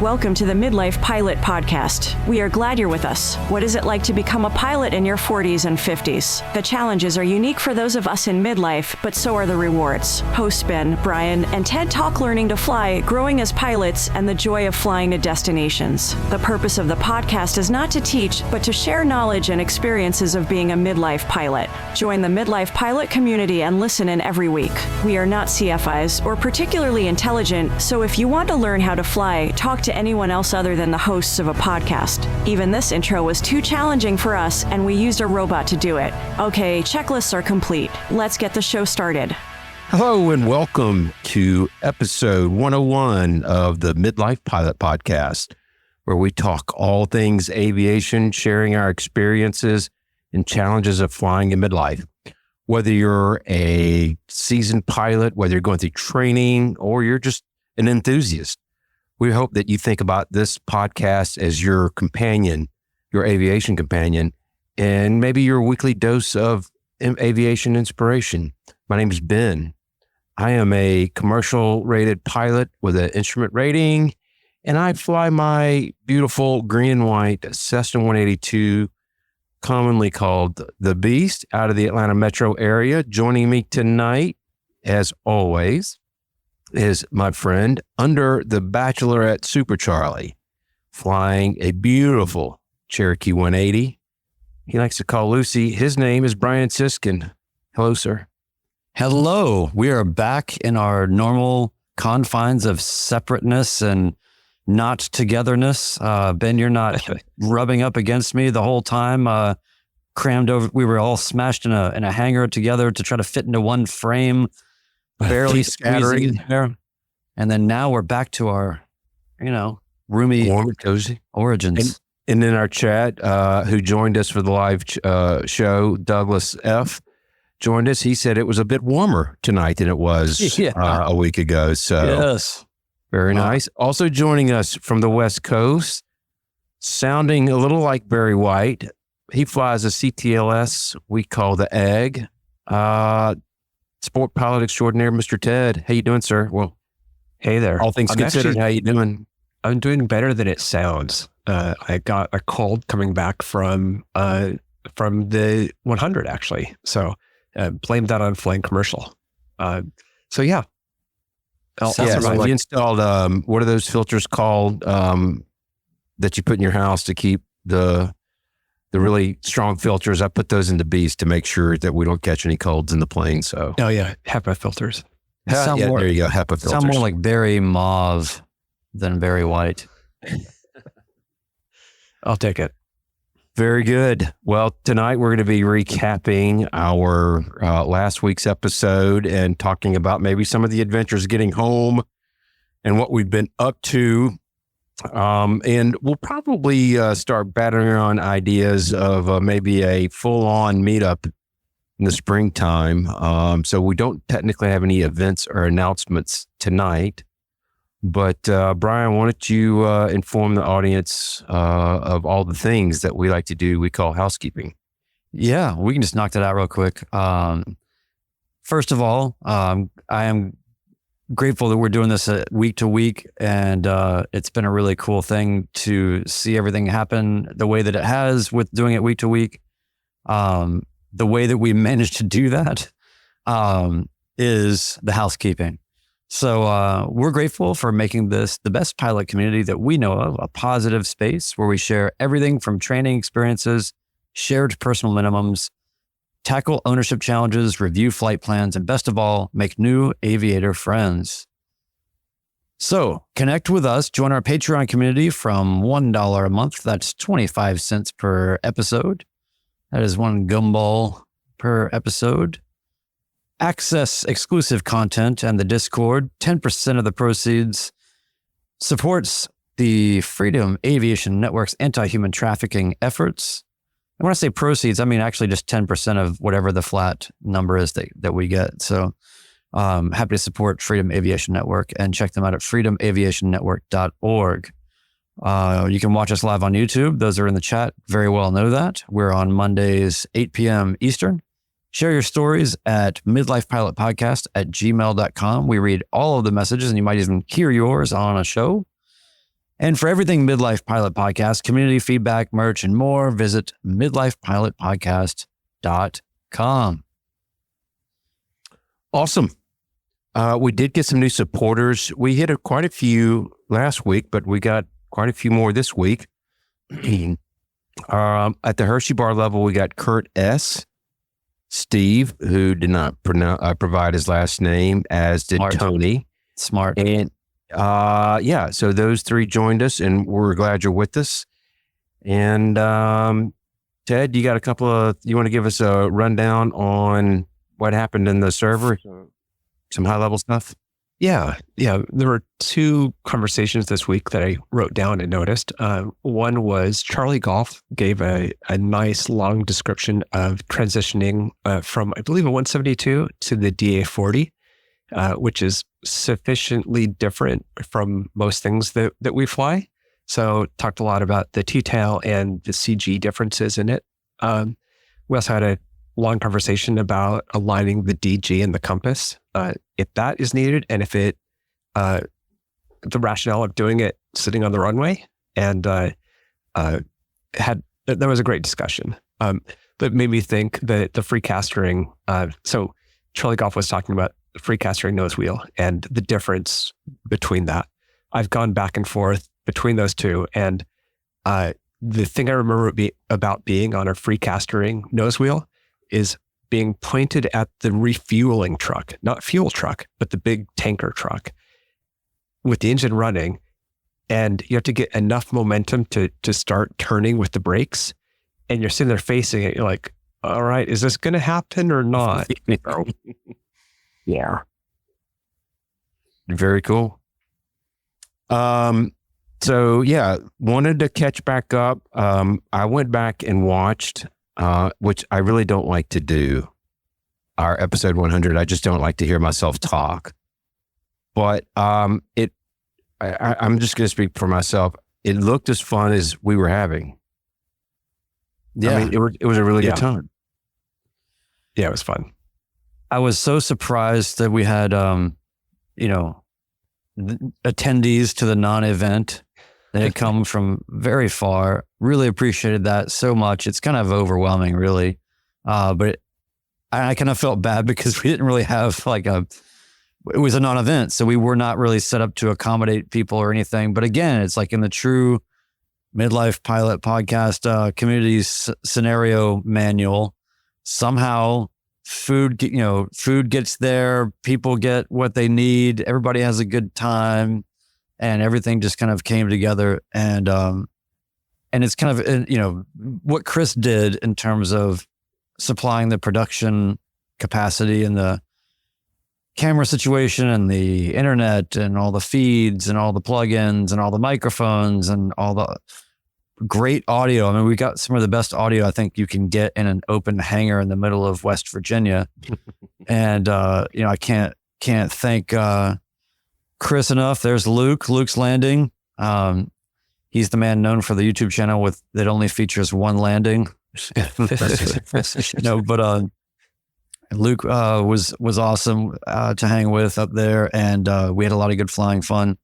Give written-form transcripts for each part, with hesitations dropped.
Welcome to the Midlife Pilot Podcast. We are glad you're with us. What is it like to become a pilot in your 40s and 50s? The challenges are unique for those of us in midlife, but so are the rewards. Hosts Ben, Brian, and Ted talk learning to fly, growing as pilots, and the joy of flying to destinations. The purpose of the podcast is not to teach, but to share knowledge and experiences of being a midlife pilot. Join the Midlife Pilot community and listen in every week. We are not CFIs or particularly intelligent, so if you want to learn how to fly, talk to anyone else other than the hosts of a podcast. Even this intro was too challenging for us, and we used a robot to do it. Okay, checklists are complete. Let's get the show started. Hello and welcome to episode 101 of the Midlife Pilot Podcast, where we talk all things aviation, sharing our experiences and challenges of flying in midlife. Whether you're a seasoned pilot, whether you're going through training, or you're just an enthusiast, we hope that you think about this podcast as your companion, your aviation companion, and maybe your weekly dose of aviation inspiration. My name is Ben. I am a commercial rated pilot with an instrument rating, and I fly my beautiful green and white Cessna 182, commonly called the Beast, out of the Atlanta metro area. Joining me tonight, as always, is my friend under the Bachelorette Super Charlie, flying a beautiful Cherokee 180. He likes to call Lucy. His name is Brian Siskin. Hello, sir. Hello. We are back in our normal confines of separateness and not togetherness. Ben, you're not rubbing up against me the whole time. Crammed over. We were all smashed in a hangar together to try to fit into one frame. Barely scattering there. And then now we're back to our, roomy, warm and cozy origins. And in our chat, who joined us for the live show, Douglas F. joined us. He said it was a bit warmer tonight than it was a week ago. So yes, very nice. Also joining us from the West Coast, sounding a little like Barry White. He flies a CTLS we call the Egg. Sport pilot extraordinaire, Mr. Ted. How you doing, sir? Well, hey there. All things considered, how you doing? I'm doing better than it sounds. I got a cold coming back from the 100 actually. So blame that on flying commercial. So yeah. We installed, what are those filters called that you put in your house to keep the really strong filters? I put those in the Beast to make sure that we don't catch any colds in the plane. So, HEPA filters. There you go. HEPA filters. Sound more like very mauve than very white. I'll take it. Very good. Well, tonight we're going to be recapping our last week's episode and talking about maybe some of the adventures getting home and what we've been up to. And we'll probably start battering on ideas of maybe a full-on meetup in the springtime. So we don't technically have any events or announcements tonight. But Brian, why don't you inform the audience of all the things that we like to do, we call housekeeping. Yeah, we can just knock that out real quick. First of all, I am grateful that we're doing this week to week, and it's been a really cool thing to see everything happen the way that it has with doing it week to week. The way that we managed to do that is the housekeeping. So we're grateful for making this the best pilot community that we know of, a positive space where we share everything from training experiences, shared personal minimums, tackle ownership challenges, review flight plans, and best of all, make new aviator friends. So connect with us, join our Patreon community from $1 a month. That's 25 cents per episode. That is one gumball per episode. Access exclusive content and the Discord. 10% of the proceeds supports the Freedom Aviation Network's anti-human trafficking efforts. And when I say proceeds, I mean actually just 10% of whatever the flat number is that we get. So happy to support Freedom Aviation Network and check them out at freedomaviationnetwork.org. You can watch us live on YouTube. Those are in the chat very well know that. We're on Mondays, 8 p.m. Eastern. Share your stories at midlifepilotpodcast@gmail.com. We read all of the messages and you might even hear yours on a show. And for everything Midlife Pilot Podcast, community feedback, merch, and more, visit midlifepilotpodcast.com. Awesome. We did get some new supporters. We hit quite a few last week, but we got quite a few more this week. At the Hershey Bar level, we got Kurt S., Steve, who did not provide his last name, as did Smart. Tony. Smart. And so those three joined us, and we're glad you're with us. And Ted, you got you want to give us a rundown on what happened in the server? Some high level stuff? Yeah. There were two conversations this week that I wrote down and noticed. One was Charlie Golf gave a nice long description of transitioning from, I believe, a 172 to the DA40, which is sufficiently different from most things that we fly. So talked a lot about the T-tail and the CG differences in it. We also had a long conversation about aligning the DG and the compass, if that is needed, and if the rationale of doing it sitting on the runway. And that was a great discussion. But made me think that the free castering. So Charlie Golf was talking about free castering nose wheel and the difference between that. I've gone back and forth between those two, and the thing I remember about being on a free castering nose wheel is being pointed at the refueling truck, not fuel truck, but the big tanker truck with the engine running. And you have to get enough momentum to start turning with the brakes. And you're sitting there facing it. You're like, all right, is this going to happen or not? Yeah. Very cool. So yeah, wanted to catch back up. I went back and watched, which I really don't like to do, our episode 100. I just don't like to hear myself talk. But I'm just going to speak for myself. It looked as fun as we were having. Yeah. I mean, it was a really good time. Yeah, it was fun. I was so surprised that we had, attendees to the non-event. They had come from very far. Really appreciated that so much. It's kind of overwhelming, really. But I kind of felt bad because we didn't really have it was a non-event. So we were not really set up to accommodate people or anything. But again, it's like in the true Midlife Pilot Podcast community scenario manual, somehow food gets there, people get what they need, everybody has a good time, and everything just kind of came together. And it's kind of, what Chris did in terms of supplying the production capacity and the camera situation and the internet and all the feeds and all the plugins and all the microphones and all the great audio. I mean, we got some of the best audio I think you can get in an open hangar in the middle of West Virginia. And, I can't thank Chris enough. There's Luke's landing. He's the man known for the YouTube channel that only features one landing. But Luke was awesome to hang with up there, and we had a lot of good flying fun.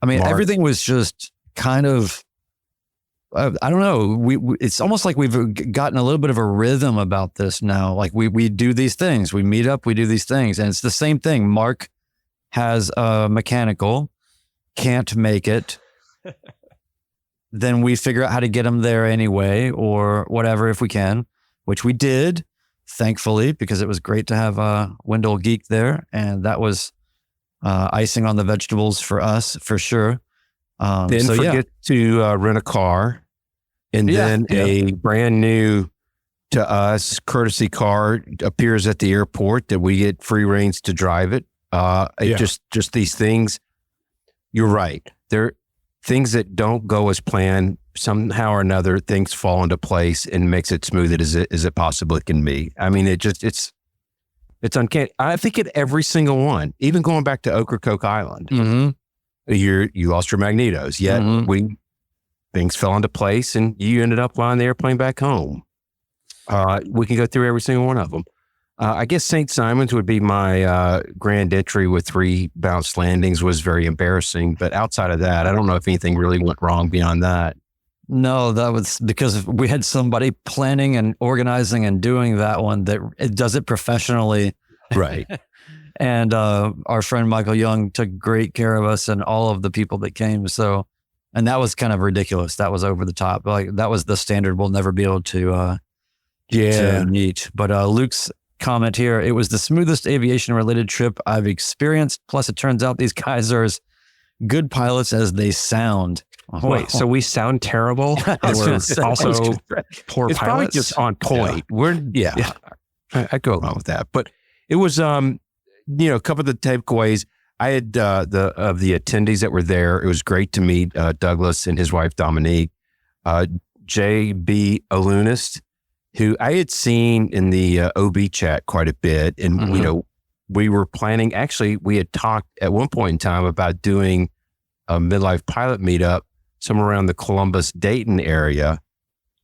I mean, everything was just kind of, I don't know. It's almost like we've gotten a little bit of a rhythm about this now. Like we do these things, we meet up, we do these things, and it's the same thing. Mark has a mechanical, can't make it. Then we figure out how to get him there anyway, or whatever if we can, which we did, thankfully, because it was great to have Wendell Geek there, and that was icing on the vegetables for us for sure. Didn't forget to rent a car, and then a brand new to us courtesy car appears at the airport that we get free reins to drive it. Just these things. You're right. They're things that don't go as planned. Somehow or another, things fall into place and makes it smooth as it possibly can be. I mean, it's uncanny. I think at every single one, even going back to Ocracoke Island. Mm-hmm. You lost your magnetos, yet things fell into place and you ended up flying the airplane back home. We can go through every single one of them. I guess St. Simon's would be my grand entry with 3 bounce landings. Was very embarrassing. But outside of that, I don't know if anything really went wrong beyond that. No, that was because we had somebody planning and organizing and doing that one that it does it professionally. Right. And our friend Michael Young took great care of us and all of the people that came. So, and that was kind of ridiculous. That was over the top. Like that was the standard we'll never be able to meet. But Luke's comment here, it was the smoothest aviation related trip I've experienced. Plus it turns out these guys are as good pilots as they sound. Wait, so we sound terrible and we're also poor It's pilots? probably just on point. Yeah. I go along with that. But it was, a couple of the takeaways. I had the attendees that were there. It was great to meet Douglas and his wife, Dominique. J.B. Alunist, who I had seen in the OB chat quite a bit. And, we were planning, actually, we had talked at one point in time about doing a midlife pilot meetup somewhere around the Columbus, Dayton area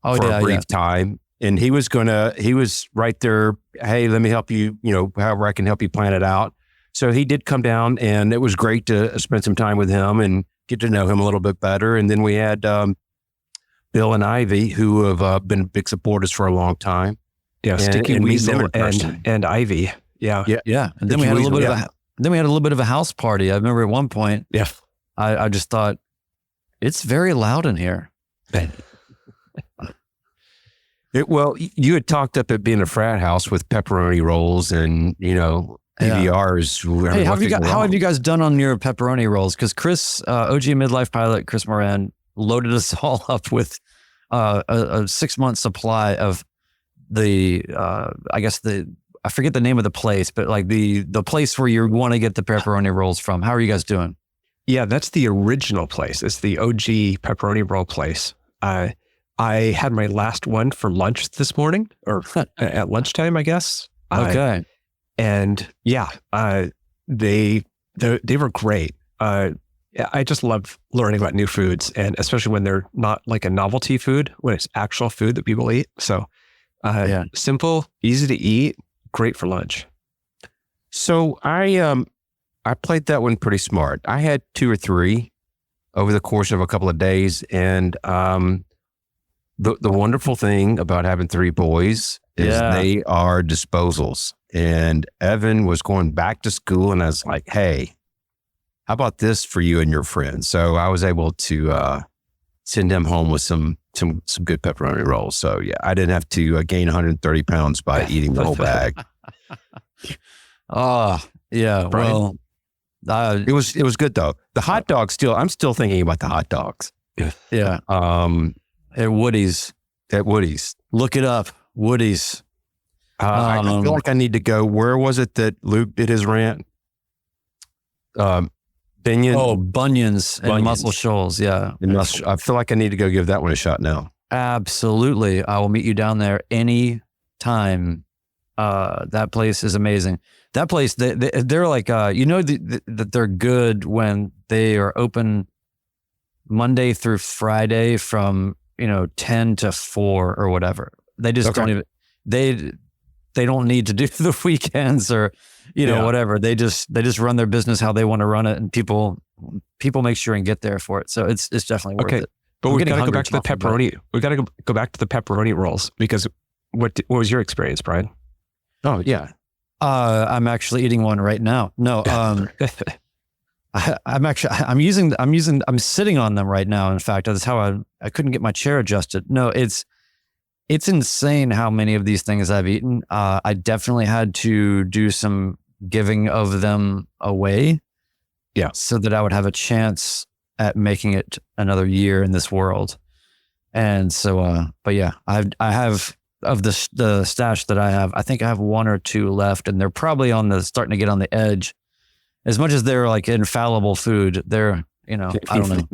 for a brief time. And he was right there. Hey, let me help you, however I can help you plan it out. So he did come down and it was great to spend some time with him and get to know him a little bit better. And then we had Bill and Ivy, who have been big supporters for a long time. Yeah, Sticky Weasel and Ivy. Yeah. And then we had a little bit of a house party. I remember at one point, I just thought, it's very loud in here. Well, you had talked up at being a frat house with pepperoni rolls and, PBRs. Hey, how have you guys done on your pepperoni rolls? Because Chris, OG midlife pilot, Chris Moran, loaded us all up with a 6-month supply of I forget the name of the place, but like the place where you want to get the pepperoni rolls from. How are you guys doing? Yeah, that's the original place. It's the OG pepperoni roll place. I had my last one for lunch this morning, or at lunchtime, I guess. Okay. And they were great. I just love learning about new foods, and especially when they're not like a novelty food, when it's actual food that people eat. So simple, easy to eat, great for lunch. So I played that one pretty smart. I had 2 or 3 over the course of a couple of days. And the wonderful thing about having 3 boys is they are disposals. And Evan was going back to school and I was like, hey, how about this for you and your friends? So I was able to send him home with some good pepperoni rolls. So I didn't have to gain 130 pounds by eating the whole bag. Oh, yeah. Brian? Well, it was good though. The hot dogs I'm still thinking about the hot dogs. Yeah. At Woody's. Look it up. Woody's. I feel like I need to go. Where was it that Luke did his rant? Bunions and Muscle Shoals. Yeah. I feel like I need to go give that one a shot now. Absolutely. I will meet you down there any time. That place is amazing. That place, they're like, that they're good when they are open Monday through Friday from, 10 to 4 or whatever. They just don't even, they don't need to do the weekends or, whatever. They just run their business how they want to run it, and people make sure and get there for it. So it's definitely worth it. But we got to go back to the pepperoni. We got to go back to the pepperoni rolls, because what was your experience, Brian? Oh yeah. I'm actually eating one right now. No, I'm sitting on them right now. In fact, that's how I couldn't get my chair adjusted. No, it's insane how many of these things I've eaten. I definitely had to do some giving of them away. Yeah. So that I would have a chance at making it another year in this world. And so, but yeah, I have, of the stash that I have, I think I have 1 or 2 left, and they're probably starting to get on the edge. As much as they're like infallible food, they're, I don't know.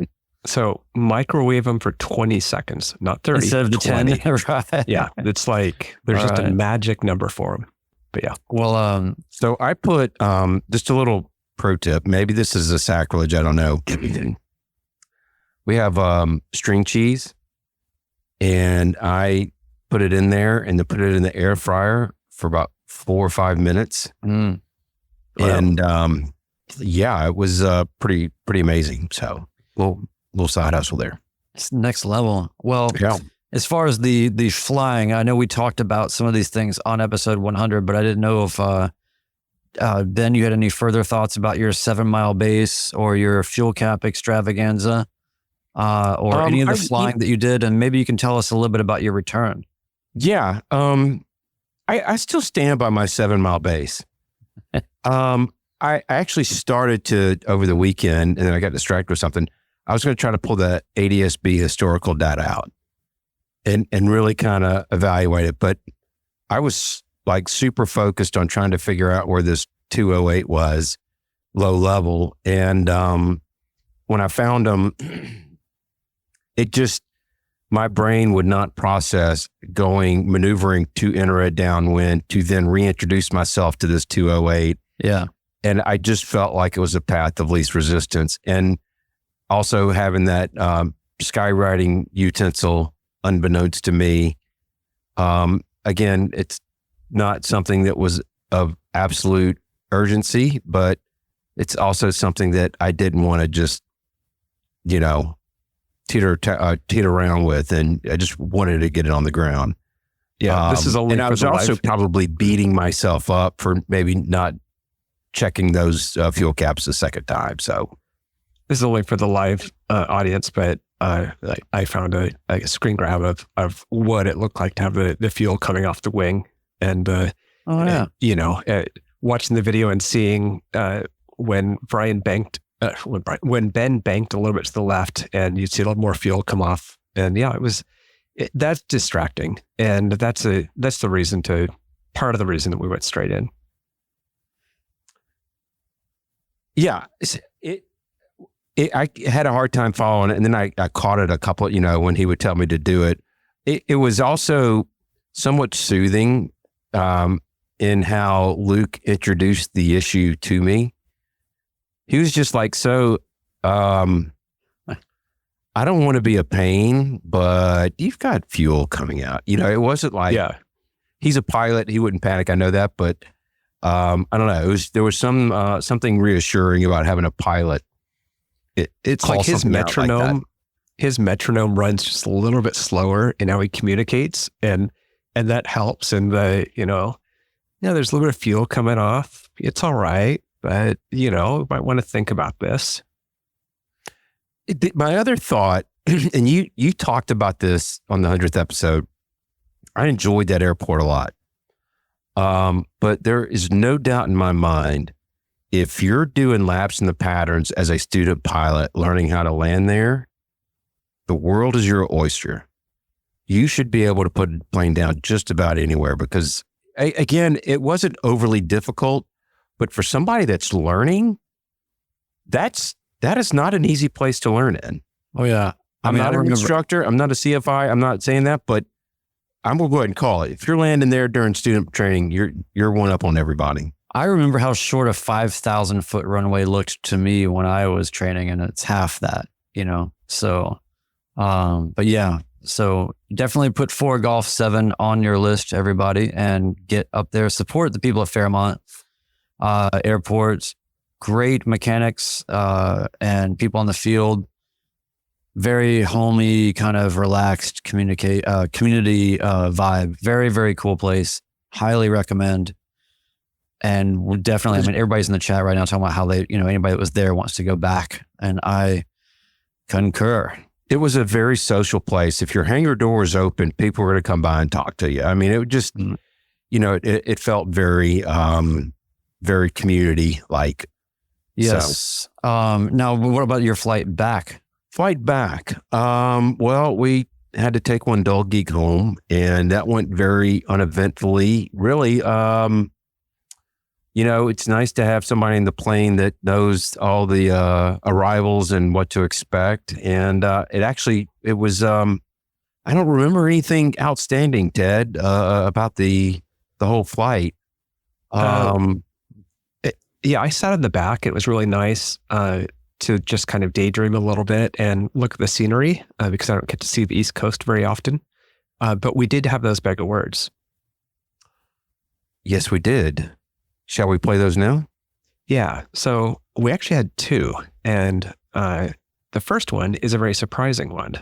So microwave them for 20 seconds, not 30. Instead of the 20. 10, right? Yeah, it's like there's just a magic number for them. But yeah. Well, so I put just a little pro tip. Maybe this is a sacrilege. I don't know. We have string cheese, and I put it in there and then put it in the air fryer for about 4 or 5 minutes. Wow. And it was pretty amazing. So little side hustle there. It's next level. Well, Yeah. as far as the flying, I know we talked about some of these things on episode 100, but I didn't know if then you had any further thoughts about your 7-mile base or your fuel cap extravaganza, or any of the flying that you did, and maybe you can tell us a little bit about your return. Yeah. I still stand by my 7-mile base. I actually started to over the weekend, and then I got distracted with something. I was going to try to pull the ADSB historical data out and really kind of evaluate it. But I was like super focused on trying to figure out where this 208 was low level. And when I found them, my brain would not process maneuvering to enter a downwind to then reintroduce myself to this 208. Yeah. And I just felt like it was a path of least resistance. And also having that skywriting utensil unbeknownst to me. Again, it's not something that was of absolute urgency, but it's also something that I didn't want to just, teeter around with. And I just wanted to get it on the ground. Yeah, this is only. And I was also probably beating myself up for maybe not checking those fuel caps a second time. So this is only for the live audience, but I found a screen grab of what it looked like to have the fuel coming off the wing, and watching the video and seeing when Brian banked, when Ben banked a little bit to the left, and you see a lot more fuel come off, and that's distracting, and that's part of the reason that we went straight in. Yeah, I had a hard time following it, and then I caught it a couple, when he would tell me to do it. It was also somewhat soothing in how Luke introduced the issue to me. He was just like, so, I don't want to be a pain, but you've got fuel coming out. It wasn't like, he's a pilot, he wouldn't panic. I know that, but I don't know. There was something reassuring about having a pilot. It's like his metronome. Like his metronome runs just a little bit slower in how he communicates, and that helps. And there's a little bit of fuel coming off. It's all right, but you might want to think about this. My other thought, and you talked about this on the 100th episode. I enjoyed that airport a lot, but there is no doubt in my mind, if you're doing laps in the patterns as a student pilot, learning how to land there, the world is your oyster. You should be able to put a plane down just about anywhere because, again, it wasn't overly difficult, but for somebody that's learning, that is not an easy place to learn in. Oh, yeah. I'm not an instructor. I'm not a CFI. I'm not saying that, but I'm going to go ahead and call it. If you're landing there during student training, you're one up on everybody. I remember how short a 5,000 foot runway looked to me when I was training, and it's half that, So, but yeah, so definitely put 4 Golf 7 on your list, everybody, and get up there. Support the people at Fairmont Airport. Great mechanics and people on the field. Very homey, kind of relaxed community vibe. Very, very cool place. Highly recommend. And we're definitely, everybody's in the chat right now talking about how they, anybody that was there wants to go back. And I concur. It was a very social place. If your hangar door was open, people were going to come by and talk to you. I mean, it would just, it felt very, very community-like. Yes. So. Now, what about your flight back? Well, we had to take one dull geek home, and that went very uneventfully. Really, it's nice to have somebody in the plane that knows all the arrivals and what to expect. And it was, I don't remember anything outstanding, Ted, about the whole flight. I sat in the back. It was really nice to just kind of daydream a little bit and look at the scenery because I don't get to see the East Coast very often. But we did have those bag of words. Yes, we did. Shall we play those now? Yeah. So we actually had two. And the first one is a very surprising one.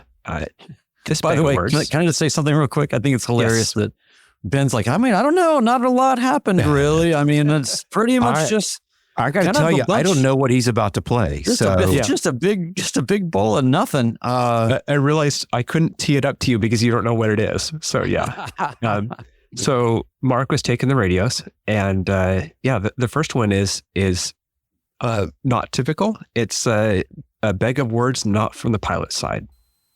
This By the way, words, can I just say something real quick? I think it's hilarious that Ben's like, I mean, I don't know. Not a lot happened, really. I mean, it's pretty much just... I got to tell you, I don't know what he's about to play. Just a big bowl of nothing. I realized I couldn't tee it up to you because you don't know what it is. So yeah. So Mark was taking the radios, and the first one is not typical. It's a bag of words not from the pilot side.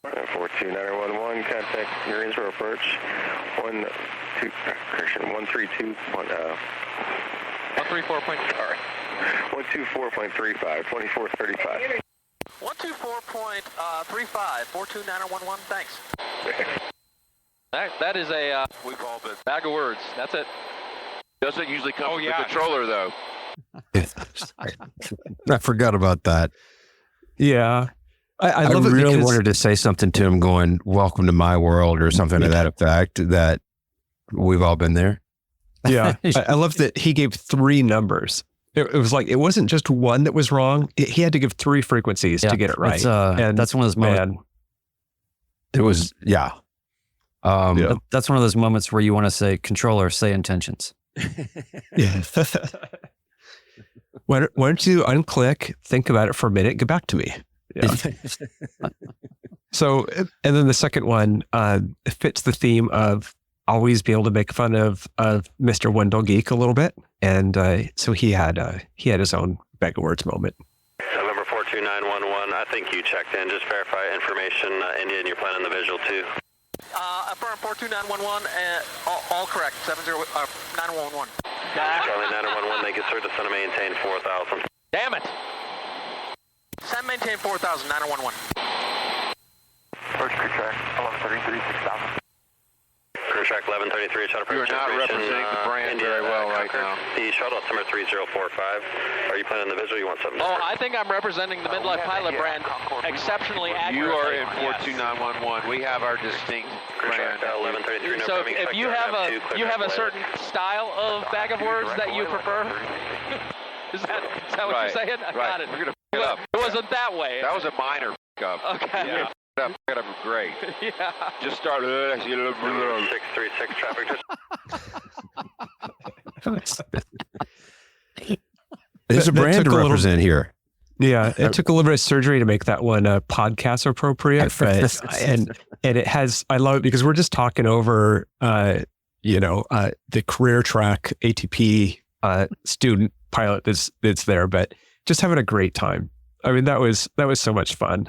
42911, contact Greensboro approach. 132. 134. 124.35, 2435. 124.35, 42911, thanks. That is a we've all been bag of words. That's it. Doesn't usually come from the controller, though. I forgot about that. Yeah. I I love it really because wanted to say something to him going, welcome to my world or something to that effect, that we've all been there. Yeah. I love that he gave three numbers. It was like, it wasn't just one that was wrong. He had to give three frequencies to get it right. And that's one of those moments. It was, That's one of those moments where you want to say, controller, say intentions. Yeah. Why don't you unclick, think about it for a minute, get back to me. Yeah. So, and then the second one fits the theme of always be able to make fun of Mr. Wendell Geek a little bit. And so he had his own bag of words moment. November 42911, I think you checked in. Just verify information. Indian, you're planning the visual too. Affirm 42911, all correct. 911. Charlie 911, they get through to send and maintain 4,000. Damn it. Send maintain 4,000, 911. First crew track, 1133, 6,000. Crew track 1133, shuttle approach. You're not representing the brand India, very well right now. The shuttle altimeter 3045. Are you planning the visual? You want something Oh, different? I think I'm representing the Midlife Pilot brand exceptionally accurately. You are in 42911. We have our distinct Crew track brand. 1133, no So priming, if you have a certain style of bag of words that you prefer, is that what you're saying? I got it. We're gonna f*** it up. It wasn't that way. That was a minor f*** up. Okay. Yeah. That f*** up great. Yeah. Just start. 636 traffic. There's a brand to represent here. Yeah, it took a little bit of surgery to make that one podcast appropriate, but and it has. I love it because we're just talking over, the career track ATP student pilot that's there, but just having a great time. I mean, that was so much fun.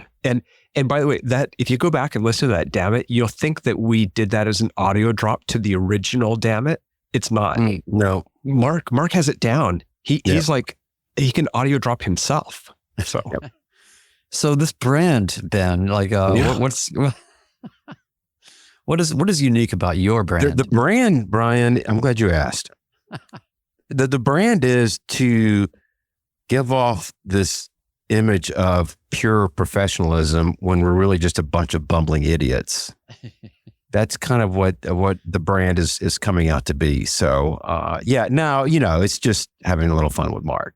And by the way, that if you go back and listen to that, damn it, you'll think that we did that as an audio drop to the original. Damn it, it's not. No, Mark has it down. He's like, he can audio drop himself. So, So this brand, Ben, like, what is unique about your brand? the brand, Brian, I'm glad you asked. The brand is to give off this image of pure professionalism when we're really just a bunch of bumbling idiots. That's kind of what the brand is coming out to be. So, now, it's just having a little fun with Mark.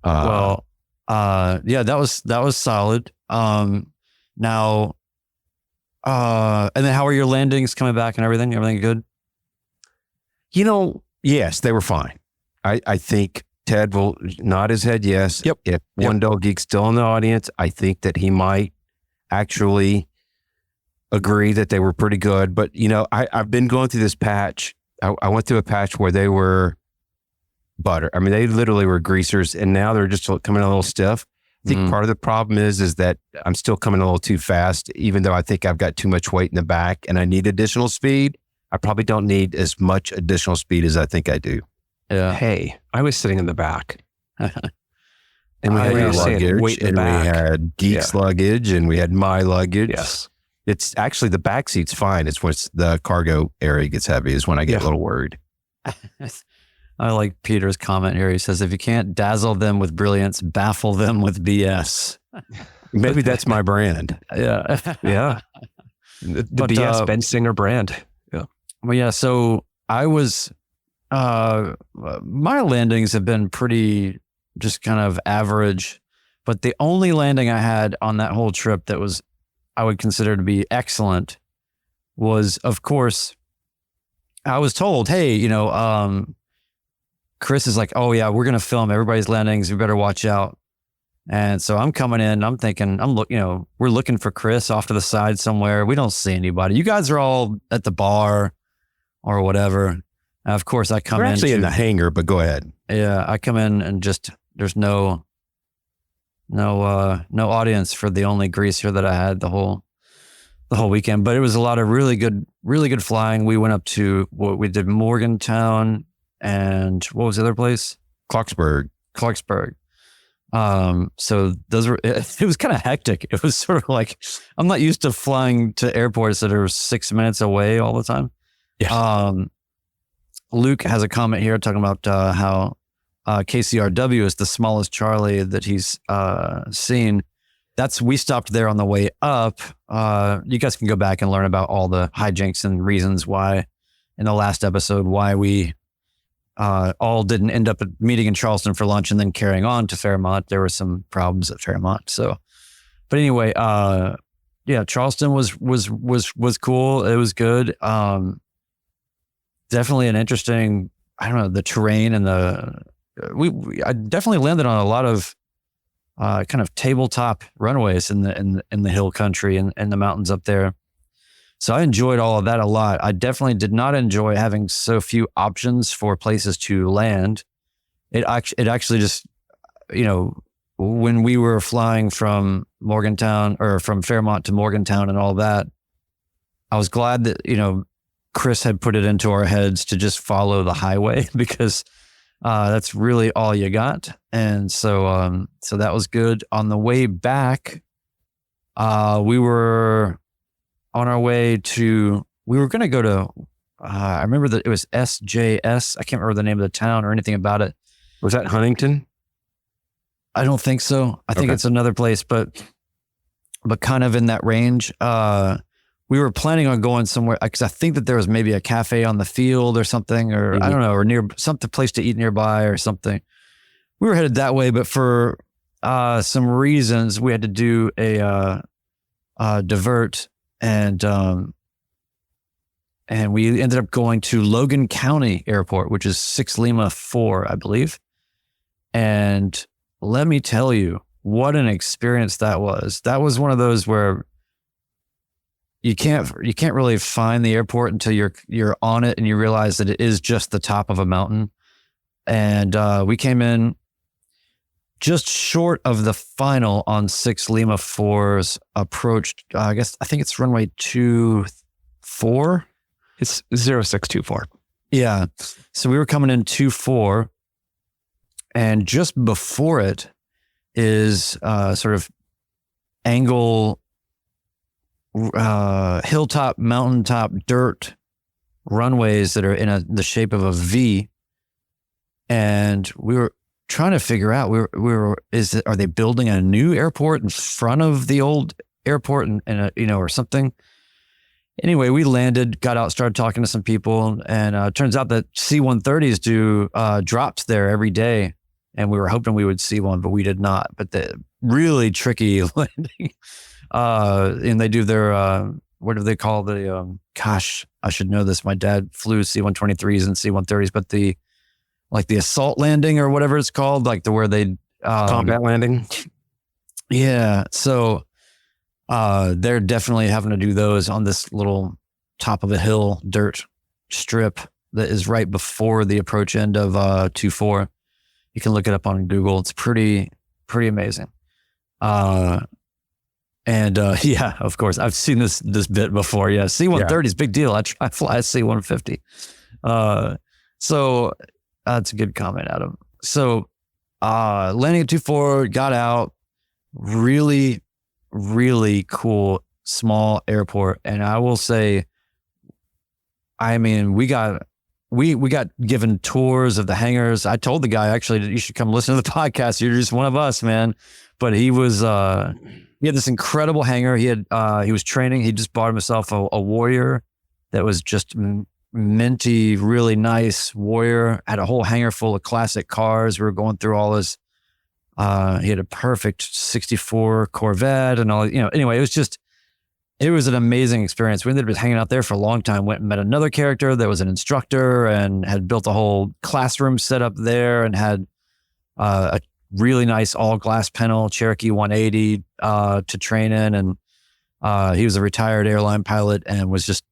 That was solid. Now, and then how are your landings coming back and everything? Everything good? Yes, they were fine. I think Ted will nod his head yes. Yep. If One Dog Geek's still in the audience, I think that he might actually agree that they were pretty good. But, I've been going through this patch. I went through a patch where they were butter. I mean, they literally were greasers, and now they're just coming a little stiff. I think part of the problem is that I'm still coming a little too fast, even though I think I've got too much weight in the back and I need additional speed. I probably don't need as much additional speed as I think I do. Yeah. hey, I was sitting in the back. And we had your luggage, weight in the and we back. had Geek's luggage, and we had my luggage. Yes. It's actually, the back seat's fine. It's when the cargo area gets heavy is when I get a little worried. I like Peter's comment here. He says, if you can't dazzle them with brilliance, baffle them with BS. Maybe that's my brand. Yeah. Yeah. The But, BS Ben Singer brand. Yeah. Well, yeah. So I was My landings have been pretty just kind of average, but the only landing I had on that whole trip that was, I would consider to be excellent was, of course, I was told, hey, Chris is like, oh yeah, we're going to film everybody's landings. We better watch out. And so I'm coming in, I'm thinking, we're looking for Chris off to the side somewhere. We don't see anybody. You guys are all at the bar or whatever. And of course I come in. We're actually in the hangar, but go ahead. Yeah. I come in and just, there's no audience for the only greaser that I had the whole weekend, but it was a lot of really good flying. We went up to we did Morgantown and what was the other place? Clarksburg. So those were, it was kind of hectic. It was sort of like, I'm not used to flying to airports that are 6 minutes away all the time. Yeah. Luke has a comment here talking about how KCRW is the smallest Charlie that he's seen. We stopped there on the way up. You guys can go back and learn about all the hijinks and reasons why in the last episode, why we all didn't end up meeting in Charleston for lunch and then carrying on to Fairmont. There were some problems at Fairmont. So, but anyway, Charleston was cool. It was good. Definitely an interesting, I don't know, the terrain and I definitely landed on a lot of kind of tabletop runways in the hill country and the mountains up there. So I enjoyed all of that a lot. I definitely did not enjoy having so few options for places to land. It actually just, when we were flying from Morgantown or from Fairmont to Morgantown and all that, I was glad that, Chris had put it into our heads to just follow the highway because that's really all you got. And so that was good. On the way back, we were on our way we were going to go to, I remember that it was SJS. I can't remember the name of the town or anything about it. Was that Huntington? I don't think so. I think it's another place, but kind of in that range. We were planning on going somewhere because I think that there was maybe a cafe on the field or something, or I don't know, or near something place to eat nearby or something. We were headed that way, but for some reasons we had to do a divert, and we ended up going to Logan County Airport, which is 6 Lima 4, I believe. And let me tell you what an experience that was. That was one of those where you can't really find the airport until you're on it and you realize that it is just the top of a mountain. And we came in just short of the final on 6 Lima 4's approach. I think it's runway 24. It's 0624. Yeah. So we were coming in 24, and just before it is sort of angle, hilltop, mountaintop, dirt runways that are in the shape of a V. And we were trying to figure out, are they building a new airport in front of the old airport or something? Anyway, we landed, got out, started talking to some people, and it turns out that C-130s do drops there every day. And we were hoping we would see one, but we did not. But the really tricky landing. And they do their, what do they call the, gosh, I should know this. My dad flew C-123s and C-130s, but the assault landing or whatever it's called, where they, combat landing. Yeah. So, they're definitely having to do those on this little top of a hill dirt strip that is right before the approach end of, 24. You can look it up on Google. It's pretty amazing. Yeah, of course, I've seen this bit before. Yeah, C-130 is big deal. I fly a C-150. So that's a good comment, Adam. So landing at 24, got out, really, really cool small airport. And I will say, we got given tours of the hangars. I told the guy actually that you should come listen to the podcast. You're just one of us, man. But he was, he had this incredible hangar. He was training. He just bought himself a Warrior that was just minty, really nice Warrior. Had a whole hangar full of classic cars. We were going through all his. He had a perfect '64 Corvette and all. Anyway, it was an amazing experience. We ended up hanging out there for a long time. Went and met another character that was an instructor and had built a whole classroom set up there and had a really nice all glass panel Cherokee 180 to train in. And he was a retired airline pilot and was just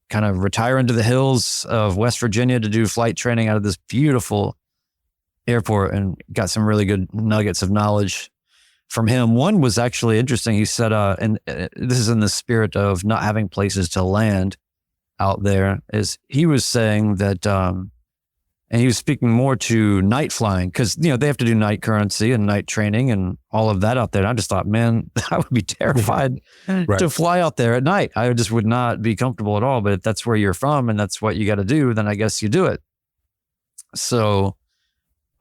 kind of retiring to the hills of West Virginia to do flight training out of this beautiful airport, and got some really good nuggets of knowledge from him. One was actually interesting. He said, and this is in the spirit of not having places to land out there, is he was saying that, and he was speaking more to night flying because, they have to do night currency and night training and all of that out there. And I just thought, man, I would be terrified to fly out there at night. I just would not be comfortable at all. But if that's where you're from and that's what you got to do, then I guess you do it. So,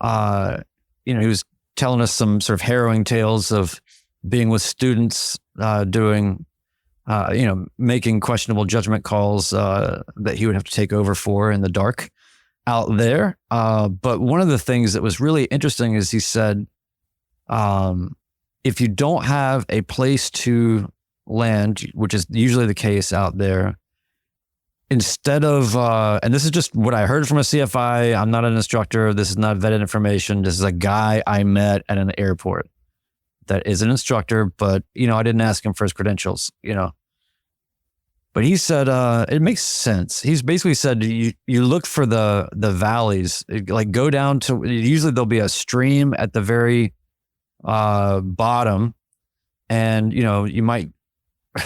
he was telling us some sort of harrowing tales of being with students, doing, making questionable judgment calls that he would have to take over for in the dark out there. But one of the things that was really interesting is he said, if you don't have a place to land, which is usually the case out there, instead of, and this is just what I heard from a CFI, I'm not an instructor, this is not vetted information, this is a guy I met at an airport that is an instructor, but, I didn't ask him for his credentials, But he said, it makes sense. He's basically said, you look for the valleys, like go down to, usually there'll be a stream at the very bottom, and, you might,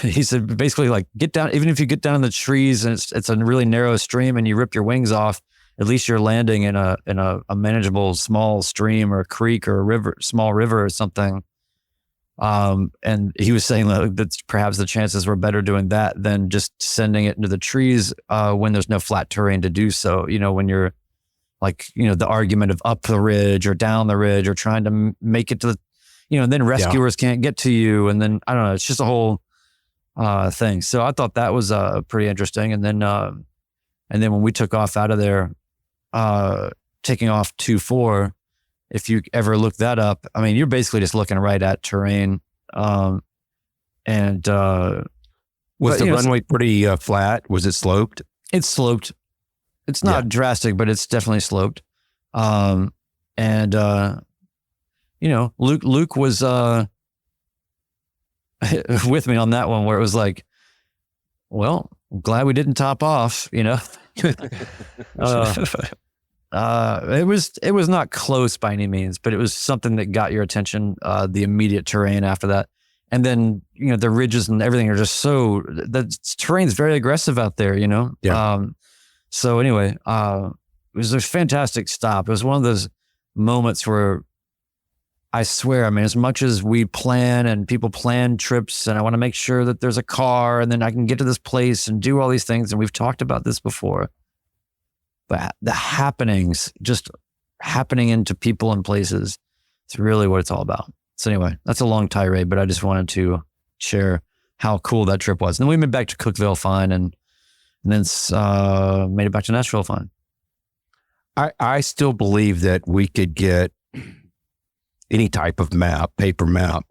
he said, basically like get down, even if you get down in the trees and it's a really narrow stream and you rip your wings off, at least you're landing in a manageable small stream or a creek or a river, small river or something. And he was saying that perhaps the chances were better doing that than just sending it into the trees when there's no flat terrain to do so. When you're like, the argument of up the ridge or down the ridge or trying to make it to the, and then rescuers can't get to you. And then, I don't know, it's just a whole thing. So I thought that was pretty interesting. And then when we took off out of there, taking off 2-4, if you ever look that up, I mean, you're basically just looking right at terrain. Was the runway pretty flat? Was it sloped? It's sloped. It's not drastic, but it's definitely sloped. Luke was with me on that one, where it was like, well, I'm glad we didn't top off, It was not close by any means, but it was something that got your attention, the immediate terrain after that. And then, the ridges and everything are just the terrain's very aggressive out there, Yeah. So anyway, it was a fantastic stop. It was one of those moments where I swear, I mean, as much as we plan and people plan trips and I want to make sure that there's a car and then I can get to this place and do all these things. And we've talked about this before, but the happenings, just happening into people and places, it's really what it's all about. So anyway, that's a long tirade, but I just wanted to share how cool that trip was. And then we made back to Cookeville fine and then made it back to Nashville fine. I still believe that we could get any type of map, paper map,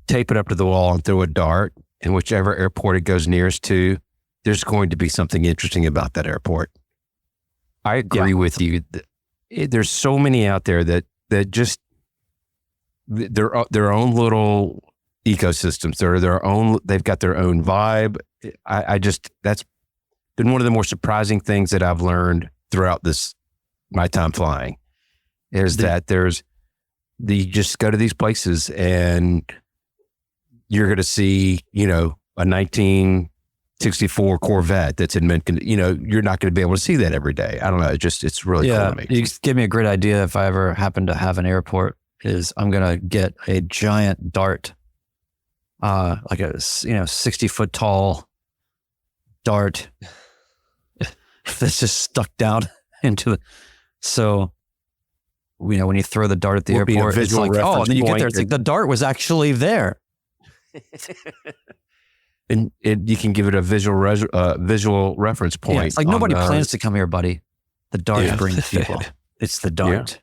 tape it up to the wall and throw a dart, and whichever airport it goes nearest to, there's going to be something interesting about that airport. I agree with you. There's so many out there that just, their own little ecosystems. They've got their own vibe. That's been one of the more surprising things that I've learned throughout my time flying, is that you just go to these places and you're going to see, a 1964 Corvette that's in Mencken. You're not going to be able to see that every day. I don't know. It's really cool to me. You give me a great idea. If I ever happen to have an airport, is I'm going to get a giant dart, like a, 60-foot tall dart that's just stuck down into the, so, when you throw the dart at the airport, it's like, and then you get there, it's like the dart was actually there. And you can give it a visual reference point. Yeah, it's like nobody plans to come here, buddy. The dart brings people. It's the dart. Yeah.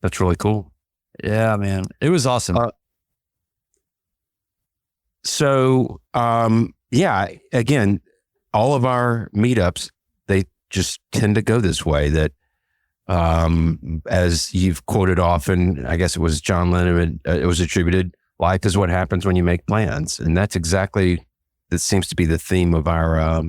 That's really cool. Yeah, man. It was awesome. So, again, all of our meetups, they just tend to go this way, that as you've quoted often, I guess it was John Lennon, it was attributed, life is what happens when you make plans. And that's exactly, that seems to be the theme of our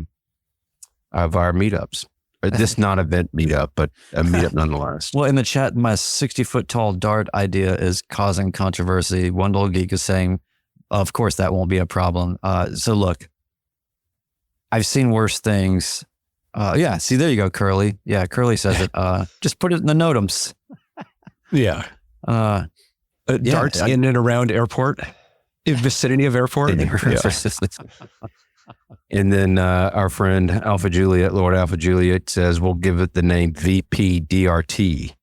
meetups. This non-event meetup, but a meetup nonetheless. Well, in the chat, my 60-foot tall dart idea is causing controversy. Wendell Geek is saying, of course, that won't be a problem. So look, I've seen worse things. See, there you go, Curly. Yeah, Curly says it. Just put it in the notams. Yeah. Darts in and around airport, in vicinity of airport. And then our friend Alpha Juliet, Lord Alpha Juliet, says we'll give it the name VPDRT,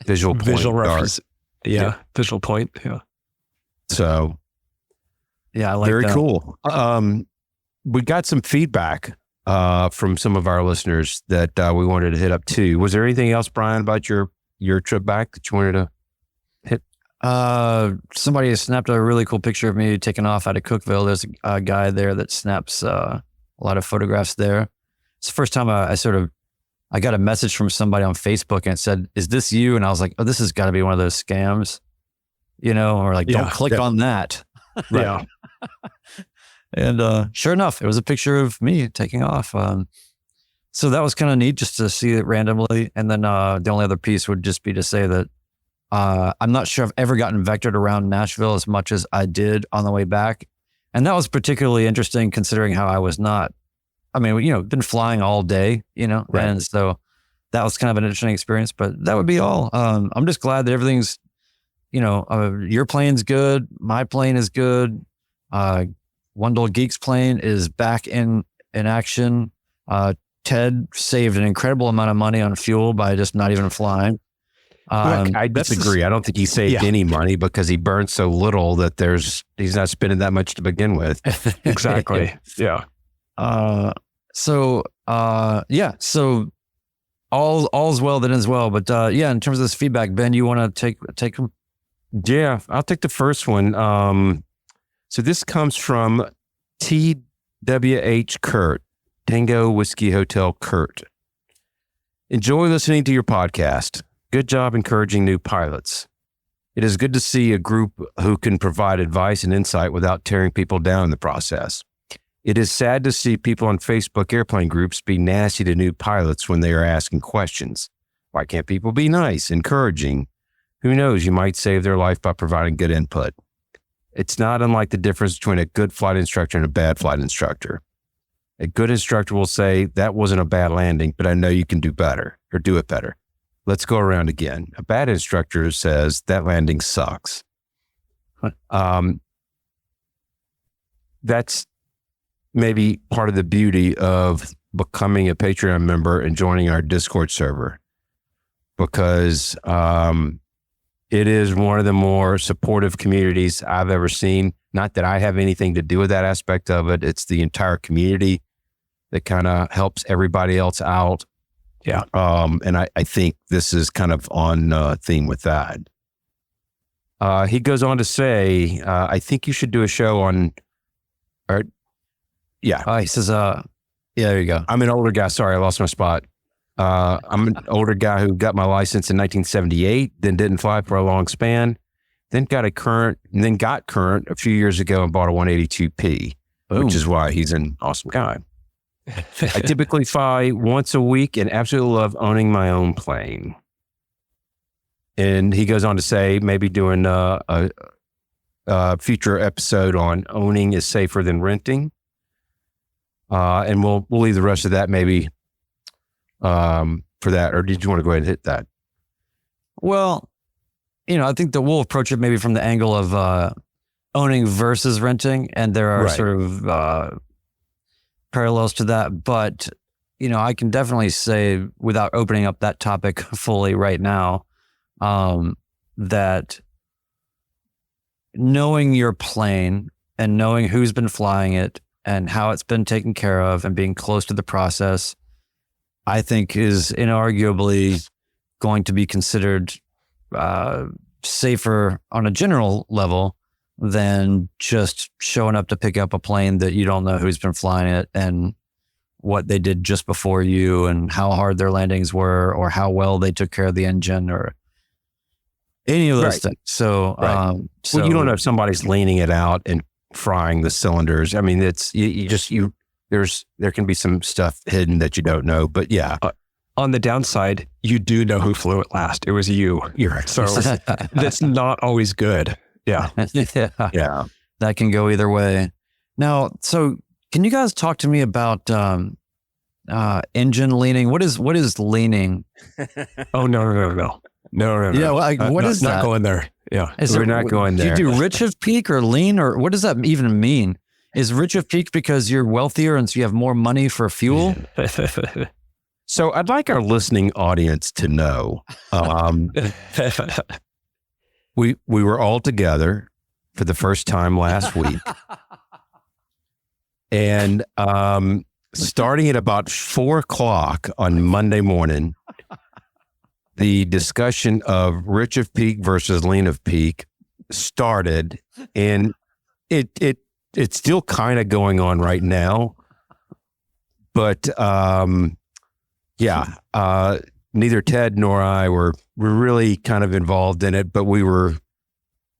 visual point Visual reference. dart. Yeah, visual point. Yeah. So, yeah, I like very that. cool. We got some feedback from some of our listeners that we wanted to hit up too. Was there anything else, Brian, about your trip back that you wanted to hit? Somebody snapped a really cool picture of me taking off out of Cookville. There's a guy there that snaps a lot of photographs there. It's the first time I got a message from somebody on Facebook and it said, "Is this you?" And I was like, "Oh, this has got to be one of those scams, or like, don't click on that." Yeah. And sure enough, it was a picture of me taking off. So that was kind of neat just to see it randomly. And then the only other piece would just be to say that I'm not sure I've ever gotten vectored around Nashville as much as I did on the way back. And that was particularly interesting considering how I was not, been flying all day, right. And so that was kind of an interesting experience, but that would be all. I'm just glad that everything's, your plane's good. My plane is good. Wendell Geek's plane is back in action. Ted saved an incredible amount of money on fuel by just not even flying. Look, I disagree. I don't think he saved any money because he burned so little that he's not spending that much to begin with. Exactly. Yeah. So all's well that ends well. But in terms of this feedback, Ben, you want to take them? Yeah, I'll take the first one. So this comes from TWH Kurt, Tango Whiskey Hotel Kurt. Enjoy listening to your podcast. Good job encouraging new pilots. It is good to see a group who can provide advice and insight without tearing people down in the process. It is sad to see people on Facebook airplane groups be nasty to new pilots when they are asking questions. Why can't people be nice, encouraging? Who knows, you might save their life by providing good input. It's not unlike the difference between a good flight instructor and a bad flight instructor. A good instructor will say, that wasn't a bad landing, but I know you can do better or do it better. Let's go around again. A bad instructor says that landing sucks. That's maybe part of the beauty of becoming a Patreon member and joining our Discord server, because it is one of the more supportive communities I've ever seen. Not that I have anything to do with that aspect of it. It's the entire community that kind of helps everybody else out. Yeah. And I think this is kind of on theme with that. He goes on to say, I think you should do a show on, he says, there you go. I'm an older guy. Sorry, I lost my spot. I'm an older guy who got my license in 1978, then didn't fly for a long span, then got current a few years ago and bought a 182P, which is why he's an awesome guy. I typically fly once a week and absolutely love owning my own plane. And he goes on to say, maybe doing a future episode on owning is safer than renting. And we'll leave the rest of that maybe for that. Or did you want to go ahead and hit that? Well, I think that we'll approach it maybe from the angle of owning versus renting. And there are sort of parallels to that. But, I can definitely say, without opening up that topic fully right now, that knowing your plane and knowing who's been flying it and how it's been taken care of and being close to the process, I think is inarguably going to be considered safer on a general level than just showing up to pick up a plane that you don't know who's been flying it and what they did just before you and how hard their landings were or how well they took care of the engine or any of those things. So, well, you don't know if somebody's leaning it out and frying the cylinders. I mean, it's there can be some stuff hidden that you don't know, but yeah. On the downside, you do know who flew it last. It was you. You're right. So that's not always good. Yeah. Yeah. That can go either way. Now, so can you guys talk to me about engine leaning? What is leaning? Oh, no. Yeah, well, what is that? Not going there. Yeah. We're not going there. Do you do rich of peak or lean, or what does that even mean? Is rich of peak because you're wealthier and so you have more money for fuel? So I'd like our listening audience to know, we were all together for the first time last week. And starting at about 4:00 on Monday morning, the discussion of rich of peak versus lean of peak started, and it's still kind of going on right now. But neither Ted nor I were really kind of involved in it, but we were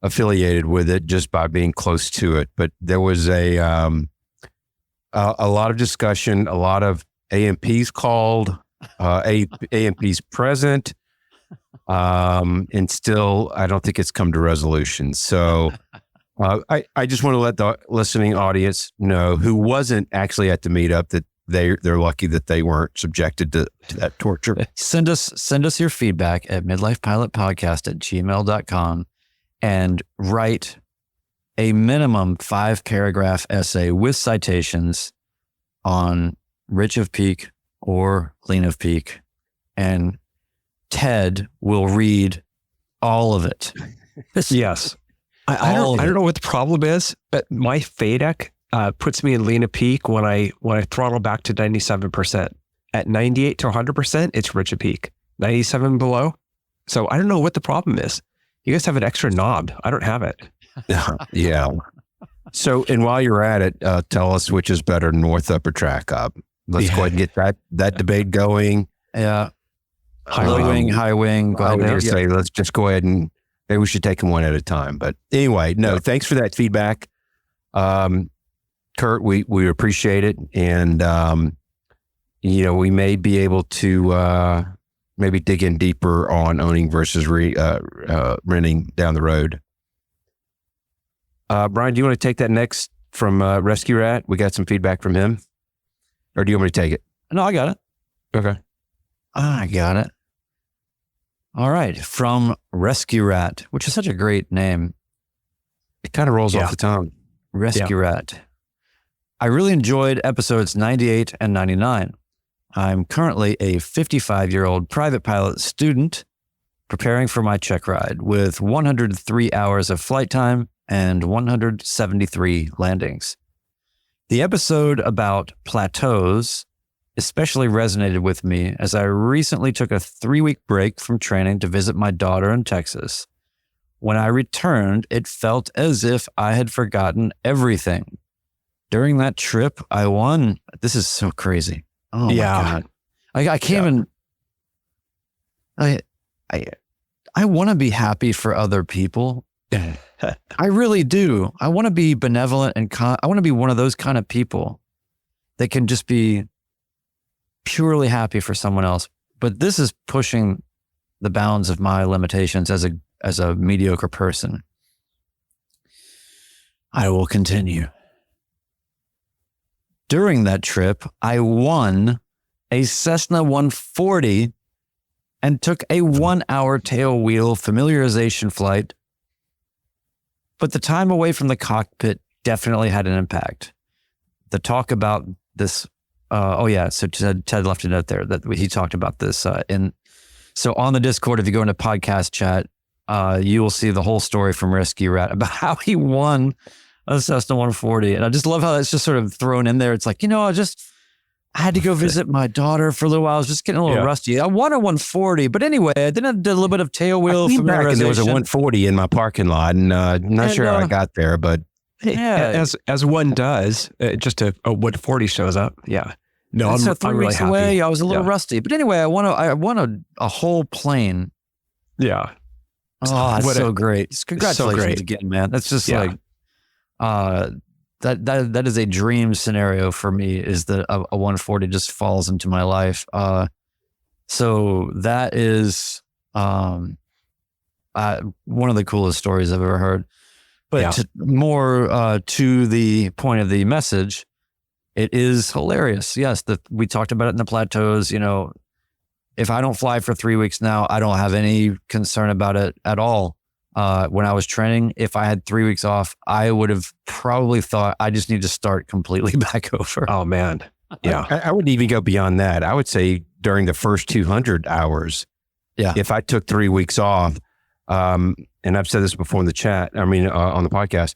affiliated with it just by being close to it. But there was a lot of discussion, a lot of AMPs called, AMPs present, and still, I don't think it's come to resolution. So I just want to let the listening audience know who wasn't actually at the meetup that they're lucky that they weren't subjected to that torture. Send us your feedback at midlifepilotpodcast@gmail.com and write a minimum 5-paragraph essay with citations on rich of peak or lean of peak. And Ted will read all of it. Yes. I don't know what the problem is, but my FADEC puts me in lean of peak when I throttle back to 97%. At 98 to 100%, it's rich of peak. 97 below. So I don't know what the problem is. You guys have an extra knob. I don't have it. Yeah. So, and while you're at it, tell us which is better, north up or track up. Let's go ahead and get that debate going. Yeah. Low wing, high wing. I was going to say, let's just go ahead and maybe we should take them one at a time. But anyway, thanks for that feedback. Kurt, we appreciate it. And, we may be able to maybe dig in deeper on owning versus renting down the road. Brian, do you want to take that next from Rescue Rat? We got some feedback from him. Or do you want me to take it? No, I got it. Okay. I got it. All right. From Rescue Rat, which is such a great name. It kind of rolls off the tongue. Rescue Rat. I really enjoyed episodes 98 and 99. I'm currently a 55-year-old private pilot student preparing for my check ride with 103 hours of flight time and 173 landings. The episode about plateaus especially resonated with me as I recently took a 3-week break from training to visit my daughter in Texas. When I returned, it felt as if I had forgotten everything. During that trip, I won. This is so crazy. Oh my God. I can't even, I want to be happy for other people. I really do. I want to be benevolent and I want to be one of those kind of people that can just be purely happy for someone else. But this is pushing the bounds of my limitations as a mediocre person. I will continue. During that trip, I won a Cessna 140 and took a 1-hour tail wheel familiarization flight. But the time away from the cockpit definitely had an impact. The talk about this, so Ted left a note there that he talked about this. So on the Discord, if you go into podcast chat, you will see the whole story from Rescue Rat about how he won a Cessna 140. And I just love how that's just sort of thrown in there. It's like, I had to go visit my daughter for a little while. I was just getting a little rusty. I want a 140, but anyway, I did a little bit of tail wheel familiarization. There was a 140 in my parking lot, and I'm not sure how I got there, but as one does, just a 140 shows up. Yeah. No, so I'm really happy. Away, I was a little rusty, but anyway, I want a whole plane. Yeah. Oh, that's so great! Congratulations again, man. That's just like, that is a dream scenario for me. Is that a 140 just falls into my life? So that is one of the coolest stories I've ever heard. But more to the point of the message, it is hilarious. Yes, we talked about it in the plateaus. If I don't fly for 3 weeks now, I don't have any concern about it at all. When I was training, if I had 3 weeks off, I would have probably thought I just need to start completely back over. Oh, man. Yeah. I would even go beyond that. I would say during the first 200 hours, if I took 3 weeks off, and I've said this before in the chat, on the podcast,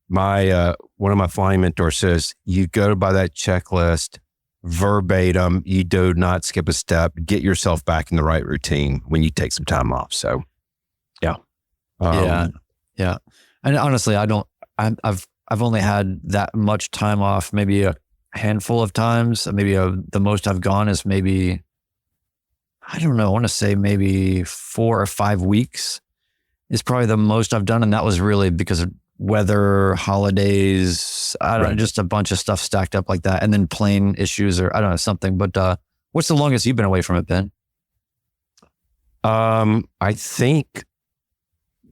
one of my flying mentors says, you go by that checklist verbatim, you do not skip a step, get yourself back in the right routine when you take some time off. So, yeah. And honestly, I've only had that much time off, maybe a handful of times. Maybe the most I've gone is maybe, I don't know, I want to say maybe 4 or 5 weeks is probably the most I've done. And that was really because of weather, holidays, I don't know, just a bunch of stuff stacked up like that. And then plane issues or I don't know, something. But what's the longest you've been away from it, Ben? I think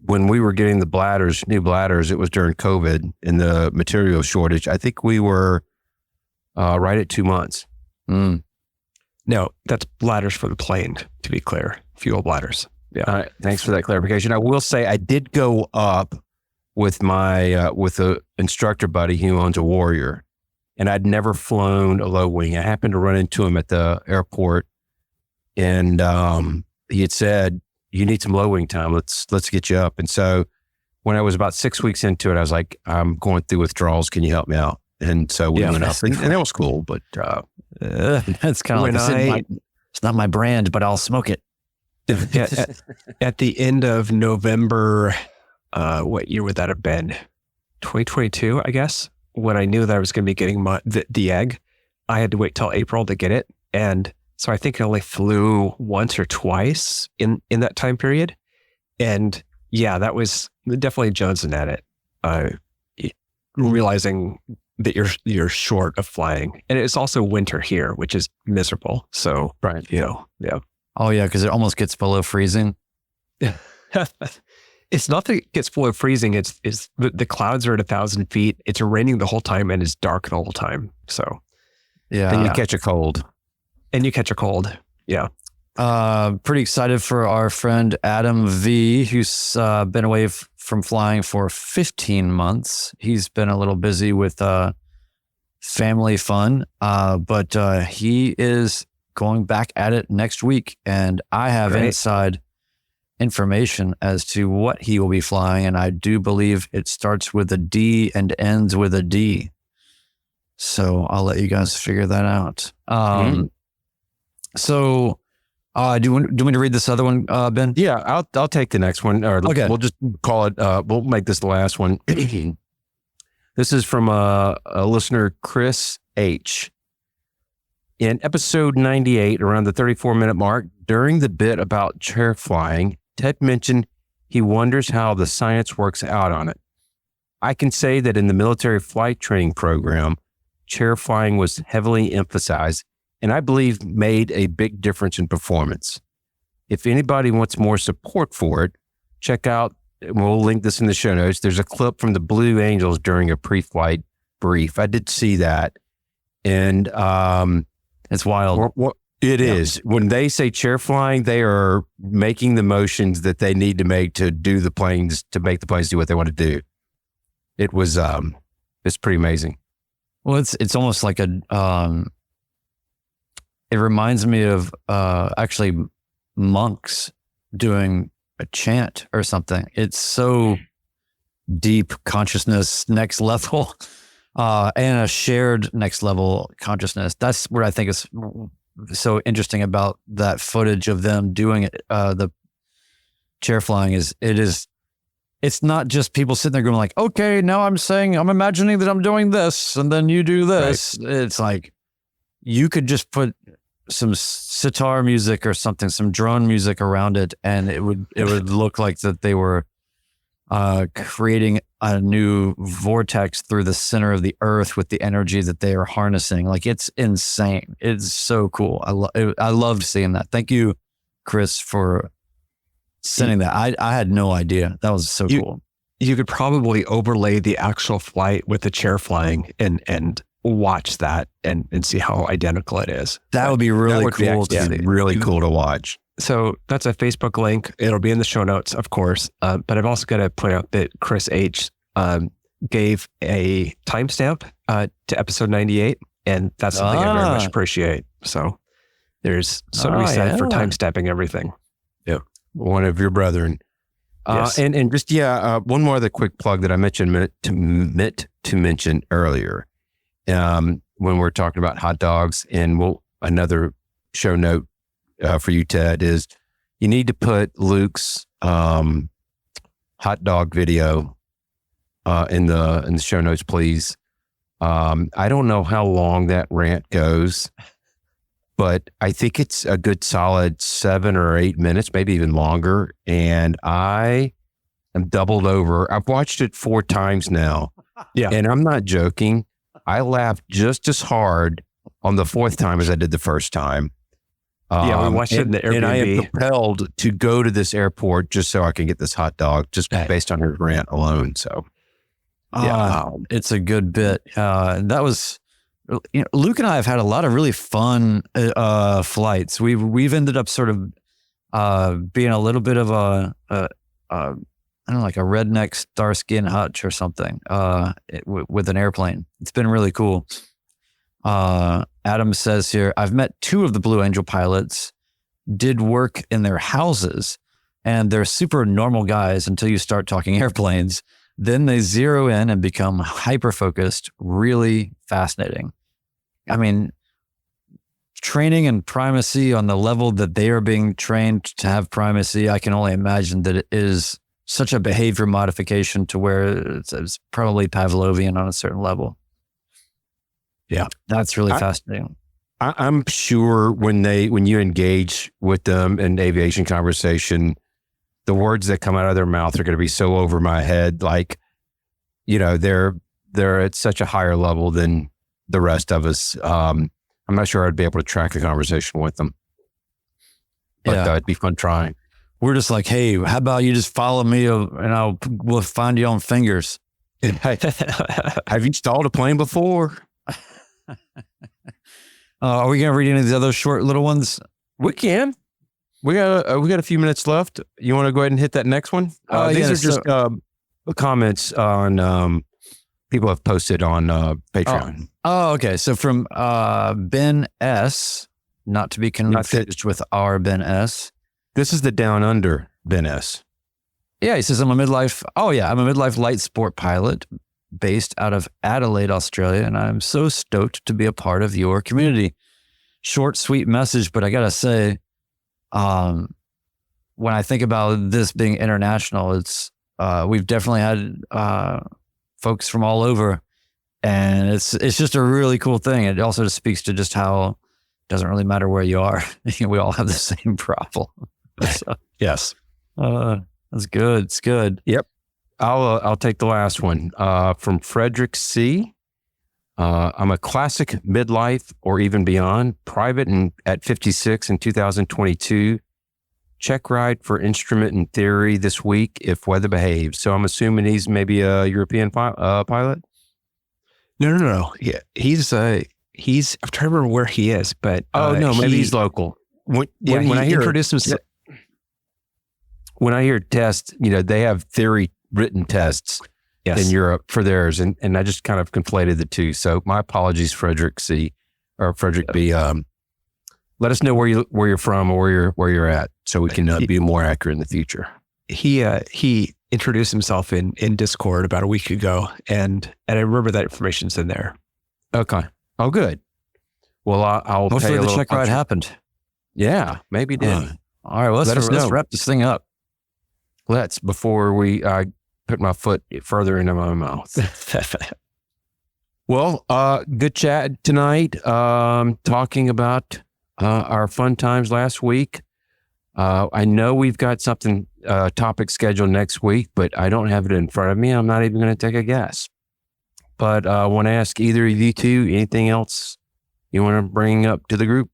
when we were getting the new bladders, it was during COVID and the material shortage. I think we were right at 2 months. No, that's bladders for the plane, to be clear. Fuel bladders. Yeah. Thanks for that clarification. I will say I did go up with my with a instructor buddy who owns a Warrior, and I'd never flown a low wing. I happened to run into him at the airport, and he had said, "You need some low wing time. Let's get you up." And so when I was about 6 weeks into it, I was like, "I'm going through withdrawals. Can you help me out?" And so we went up, and that was cool. But that's kind of like it's not my brand, but I'll smoke it. At the end of November, what year would that have been? 2022, I guess. When I knew that I was going to be getting the egg, I had to wait till April to get it, and so I think I only flew once or twice in that time period. And yeah, that was definitely jonesing at it, realizing that you're short of flying, and it's also winter here, which is miserable. So yeah. Oh yeah, because it almost gets below freezing. It's not that it gets below freezing. It's the clouds are at 1,000 feet. It's raining the whole time and it's dark the whole time. So yeah, then you catch a cold. Yeah. Pretty excited for our friend Adam V, who's been away from flying for 15 months. He's been a little busy with family fun, but he is going back at it next week, and I have inside information as to what he will be flying, and I do believe it starts with a D and ends with a D. So I'll let you guys figure that out. So do you want me to read this other one, Ben? Yeah, I'll take the next one. Or okay. We'll just call it, we'll make this the last one. This is from a listener, Chris H. In episode 98, around the 34-minute mark, during the bit about chair flying, Ted mentioned he wonders how the science works out on it. I can say that in the military flight training program, chair flying was heavily emphasized, and I believe made a big difference in performance. If anybody wants more support for it, check out, we'll link this in the show notes, there's a clip from the Blue Angels during a pre-flight brief. I did see that. And it's wild. It is. When they say chair flying, they are making the motions that they need to make to do the planes, to make the planes do what they want to do. It was, it's pretty amazing. Well, it's almost like it reminds me of actually monks doing a chant or something. It's so deep consciousness next level, and a shared next level consciousness. That's what I think is so interesting about that footage of them doing it. The chair flying it's not just people sitting there going like, okay, now I'm imagining that I'm doing this, and then you do this. Right. It's like you could just put some sitar music or something, some drone music around it, and it would look like that they were creating a new vortex through the center of the earth with the energy that they are harnessing. Like, it's insane. It's so cool. I loved seeing that. Thank you, Chris, for sending that. I had no idea. That was so cool. You could probably overlay the actual flight with the chair flying and watch that and see how identical it is. That would be really cool. Really cool to watch. So that's a Facebook link. It'll be in the show notes, of course. But I've also got to point out that Chris H. Gave a timestamp to episode 98, and that's something I very much appreciate. So there's something to be said for timestamping everything. Yeah. One of your brethren. Yes. And just, one more other quick plug that I meant to mention earlier. When we're talking about hot dogs, and another show note for you, Ted, is you need to put Luke's hot dog video in the show notes, please. I don't know how long that rant goes, but I think it's a good solid 7 or 8 minutes, maybe even longer. And I am doubled over. I've watched it 4 times now. Yeah. And I'm not joking. I laughed just as hard on the 4th time as I did the first time. We watched it in the Airbnb. And I am compelled to go to this airport just so I can get this hot dog, just based on her rant alone. So, it's a good bit. That was, Luke and I have had a lot of really fun flights. We've ended up sort of being a little bit of a I don't know, like a redneck Starsky and Hutch or something with an airplane. It's been really cool. Adam says here, I've met 2 of the Blue Angel pilots, did work in their houses, and they're super normal guys until you start talking airplanes. Then they zero in and become hyper-focused, really fascinating. I mean, training and primacy on the level that they are being trained to have primacy, I can only imagine that it is such a behavior modification to where it's probably Pavlovian on a certain level. Yeah. That's really fascinating. I'm sure when you engage with them in aviation conversation, the words that come out of their mouth are going to be so over my head. Like, they're at such a higher level than the rest of us. I'm not sure I'd be able to track a conversation with them, but it'd be fun trying. We're just like, hey, how about you just follow me and we'll find you on fingers. Hey, have you stalled a plane before? Are we going to read any of these other short little ones? We can. We got a few minutes left. You want to go ahead and hit that next one? These are just comments on people have posted on Patreon. Oh, okay. So from Ben S, not to be confused with our Ben S. This is the Down Under Ben S. Yeah, he says, I'm a midlife light sport pilot based out of Adelaide, Australia, and I'm so stoked to be a part of your community. Short, sweet message, but I got to say, when I think about this being international, it's we've definitely had folks from all over, and it's just a really cool thing. It also just speaks to just how it doesn't really matter where you are. We all have the same problem. So, yes. That's good. It's good. Yep. I'll take the last one from Frederick C. I'm a classic midlife or even beyond private and at 56 in 2022. Check ride for instrument and theory this week if weather behaves. So I'm assuming he's maybe a European pilot. No. Yeah, he's I'm trying to remember where he is, but maybe he's local. When I hear introduced himself. When I hear tests, they have theory written tests in Europe for theirs, and I just kind of conflated the two. So my apologies, Frederick C. or Frederick B. Let us know where you're from or where you're at, so we can be more accurate in the future. He introduced himself in Discord about a week ago, and I remember that information's in there. Okay. Oh, good. Well, I'll pay Hopefully a the little check ride attention. happened. Yeah, maybe it did. All right, well, Let us let's know. wrap this thing up. Let's, before I put my foot further into my mouth. Well, good chat tonight. Talking about our fun times last week. I know we've got something topic scheduled next week, but I don't have it in front of me. I'm not even going to take a guess. But I want to ask either of you two, anything else you want to bring up to the group?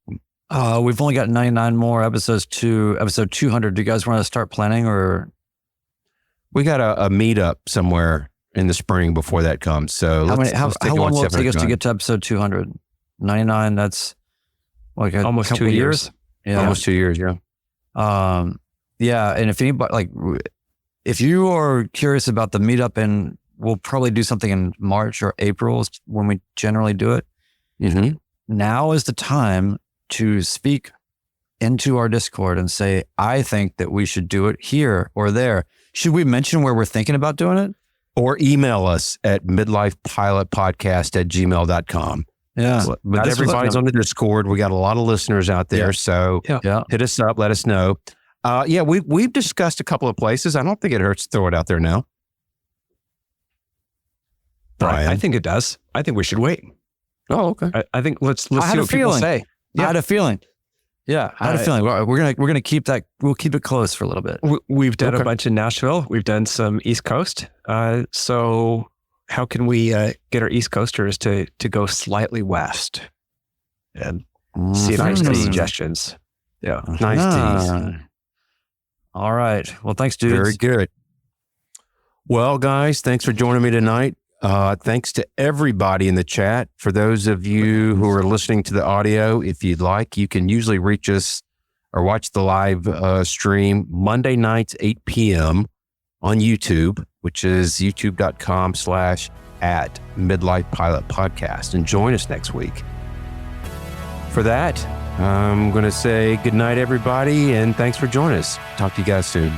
We've only got 99 more episodes to episode 200. Do you guys want to start planning, or? We got a meetup somewhere in the spring before that comes. So How let's take long one will it step at take a us to time. get to episode 200? 99, that's like Almost couple 2 years. years. Yeah. Almost 2 years, yeah. Yeah. And if anybody, if you are curious about the meetup, and we'll probably do something in March or April when we generally do it. Mm-hmm. Now is the time to speak into our Discord and say, I think that we should do it here or there. Should we mention where we're thinking about doing it? Or email us at midlifepilotpodcast@gmail.com. Yeah. But This was- everybody's on the Discord. We got a lot of listeners out there. Yeah. So Yeah. hit us up. Let us know. We've discussed a couple of places. I don't think it hurts to throw it out there now. Brian. I think it does. I think we should wait. Oh, okay. I think let's I see had a what people feeling. say. I had a feeling. Yeah. I had a Uh, feeling. We're gonna keep that. We'll keep it close for a little bit. We've done Okay. a bunch in Nashville. We've done some East Coast. So how can we get our East Coasters to go slightly west and see if there's any Mm. suggestions? Yeah. Nice tease. All right. Well, thanks, dudes. Very good. Well, guys, thanks for joining me tonight. Thanks to everybody in the chat. For those of you who are listening to the audio, if you'd like, you can usually reach us or watch the live stream Monday nights, 8 p.m. on YouTube, which is youtube.com/@midlifepilotpodcast. And join us next week. For that, I'm going to say good night, everybody, and thanks for joining us. Talk to you guys soon.